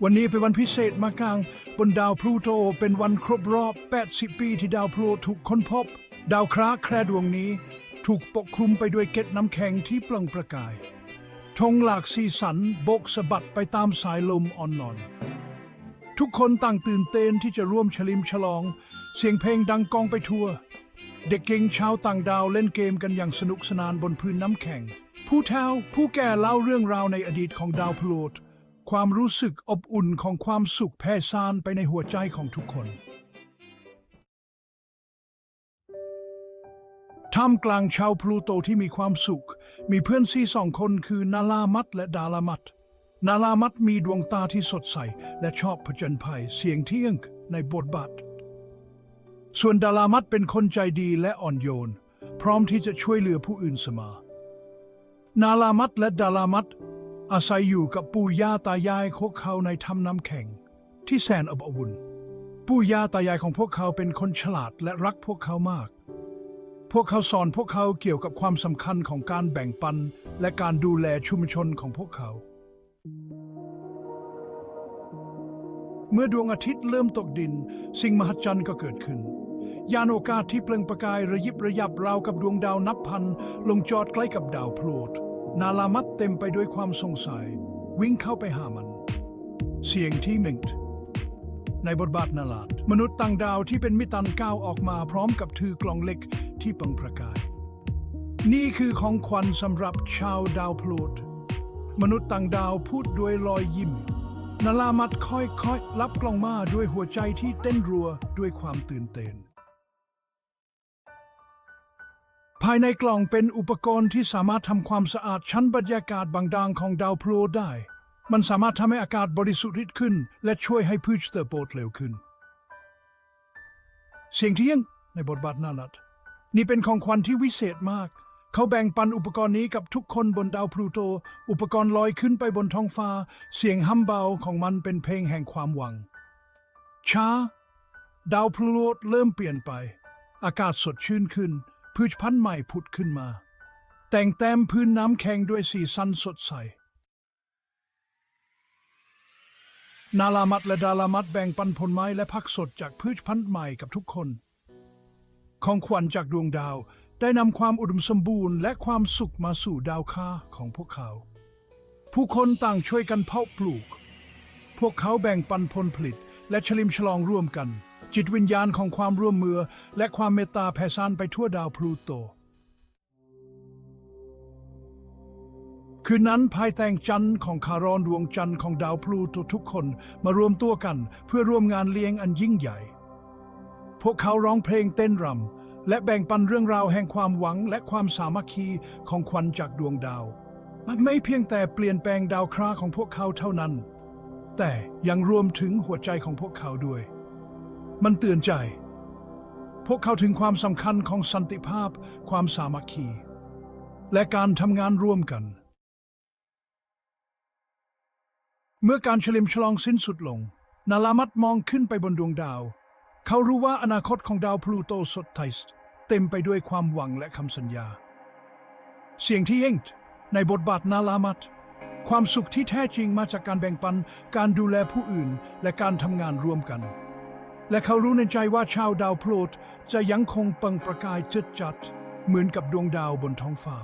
วันนี้เป็นวันพิเศษมากลางบนดาวพลูโตเป็นวันครบรอบ 80 ปีที่ดาวพลูโตถูกค้นพบ ดาวเคราะห์แคร์ดวงนี้ถูกปกคลุมไปด้วยเกล็ดน้ำแข็งที่เปล่งประกายธงหลากสีสันโบกสะบัดไปตามสายลมอ่อนนอนทุกคนต่างตื่นเต้นที่จะร่วมฉลิมฉลองเสียงเพลงดังก้องไปทั่วเด็กเก่งชาวต่างดาวเล่นเกมกันอย่างสนุกสนานบนพื้นน้ำแข็งผู้เฒ่าผู้แก่เล่าเรื่องราวในอดีตของดาวพลูโตความรู้สึกอบอุ่นของความสุขแผ่ซ่านไปในหัวใจของทุกคนท่ามกลางชาวพลูโตที่มีความสุขมีเพื่อนซีสองคนคือนาลามัดและดาลามัดนาลามัดมีดวงตาที่สดใสและชอบผจญภัยเสียงเที่ยงในบทบาทส่วนดาลามัดเป็นคนใจดีและอ่อนโยนพร้อมที่จะช่วยเหลือผู้อื่นเสมอนาลามัดและดาลามัดอาศัยอยู่กับปู่ย่าตายายของเขาในถ้ำน้ำแข็งที่แสนอบอุ่นปู่ย่าตายายของพวกเขาเป็นคนฉลาดและรักพวกเขามากพวกเขาสอนพวกเขาเกี่ยวกับความสำคัญของการแบ่งปันและการดูแลชุมชนของพวกเขาเมื่อดวงอาทิตย์เริ่มตกดินสิ่งมหัศจรรย์ก็เกิดขึ้นยานอวกาศที่เปล่งประกายระยิบระยับราวกับดวงดาวนับพันลงจอดใกล้กับดาวพลูโตนาลามัดเต็มไปด้วยความสงสัยวิ่งเข้าไปหามันเสียงที่หนึ่งในบทบาทนาลาดมนุษย์ต่างดาวที่เป็นมิตรก้าวออกมาพร้อมกับถือกล่องเล็กที่เปล่งประกายนี่คือของขวัญสำหรับชาวดาวพลูโตมนุษย์ต่างดาวพูดด้วยรอยยิ้มนาลามัดค่อยๆรับกล่องมาด้วยหัวใจที่เต้นรัวด้วยความตื่นเต้นภายในกล่องเป็นอุปกรณ์ที่สามารถทำความสะอาดชั้นบรรยากาศบางด่างของดาวพลูโตได้มันสามารถทำให้อากาศบริสุทธิ์ขึ้นและช่วยให้พืชเติบโตเร็วขึ้นเสียงเที่ยงในบทบาทนาลัดนี่เป็นของขวัญที่วิเศษมากเขาแบ่งปันอุปกรณ์นี้กับทุกคนบนดาวพลูโตอุปกรณ์ลอยขึ้นไปบนท้องฟ้าเสียงฮัมเบาของมันเป็นเพลงแห่งความหวังช้าดาวพลูโตเริ่มเปลี่ยนไปอากาศสดชื่นขึ้นพืชพันธุ์ใหม่ผุดขึ้นมาแต่งแต้มพื้นน้ำแข็งด้วยสีสันสดใสนาลามัดและดาลามัดแบ่งปันผลไม้และผักสดจากพืชพันธุ์ใหม่กับทุกคนของขวัญจากดวงดาวได้นำความอุดมสมบูรณ์และความสุขมาสู่ดาวค้าของพวกเขาผู้คนต่างช่วยกันเพาะปลูกพวกเขาแบ่งปันผลผลิตและฉลิมฉลองร่วมกันจิตวิญญาณของความร่วมมือและความเมตตาแผ่ซ่านไปทั่วดาวพลูโตคืนนั้นภายใต้จันทร์ของคารอนดวงจันทร์ของดาวพลูโตทุกคนมารวมตัวกันเพื่อร่วมงานเลี้ยงอันยิ่งใหญ่พวกเขาร้องเพลงเต้นรำและแบ่งปันเรื่องราวแห่งความหวังและความสามัคคีของขวัญจากดวงดาวมันไม่เพียงแต่เปลี่ยนแปลงดาวเคราะห์ของพวกเขาเท่านั้นแต่ยังรวมถึงหัวใจของพวกเขาด้วยมันเตือนใจพวกเขาถึงความสำคัญของสันติภาพความสามัคคีและการทำงานร่วมกันเมื่อการเฉลิมฉลองสิ้นสุดลงนาลามัดมองขึ้นไปบนดวงดาวเขารู้ว่าอนาคตของดาวพลูโตสดใสเต็มไปด้วยความหวังและคำสัญญาเสียงที่เย่งในบทบาทนาลามัดความสุขที่แท้จริงมาจากการแบ่งปันการดูแลผู้อื่นและการทำงานร่วมกันและเขารู้ในใจว่าชาวดาวพลูโตจะยังคงเปล่งประกายจัดเหมือนกับดวงดาวบนท้องฟ้า